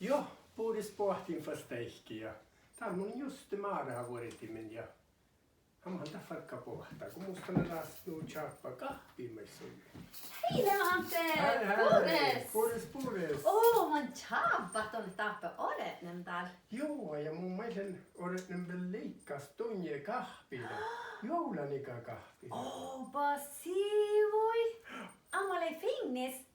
Jo, puhdas pohtin fast ehki ja täällä mun just maaraa vuoritimen ja hamman ta farkka pohtaa, kun musta ne taas nuu chappa kahvimessa. Hei Ante, Puhdas. Man chappat on tappe oretnem täällä. Joo, ja mun mielen oretnem vielä leikkas tunje kahvilla. Joulanika kahvilla. Basivoi. Amale fingis.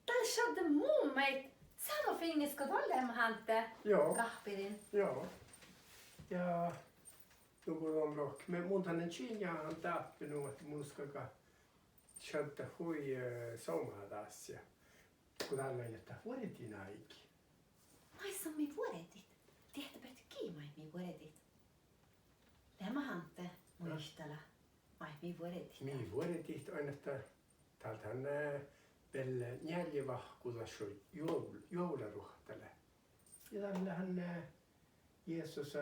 Täällä shodde mummeit. Sama fingis kuin tolle Ante. Joo. Kahvilin. Joo. Ja nu on rock. Men mun tannen Kiinaan tappinut, että mun skaka shodda hui somadaas ja kun täällä on jättää vuodetin aiki. Maissa on mi vuodetit. Tiedätkö kiimai mi vuodetit? Tämä Ante muistella. Mai mi vuodetit. Mi vuodetit on, että täältähän pelle jäljivahkulas joularuhtele. Ja tällähän Jeesus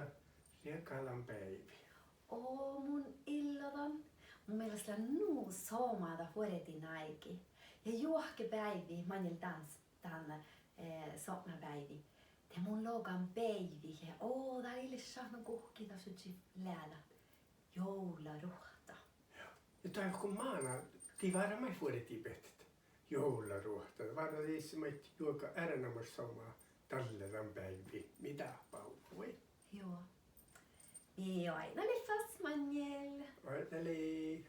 liekalan päivi. Mun illavan. Mun mielestä nuu soomada vuodetin aiki. Ja juohkepäivi, manil tämän sommapäivi. Te mun logan päivi. Ja tää ilissa on kuhkita sutsi läällä. Joularuhta. Ja tää on kun maana, tii varmaan vuodetin pettä. Joularuhta. Varmaan tiisimmät juoka äärenämmäs somaa talleran päivi. Mitä paukui? Joo. Joo, aina oli fast manjel. Oi, eli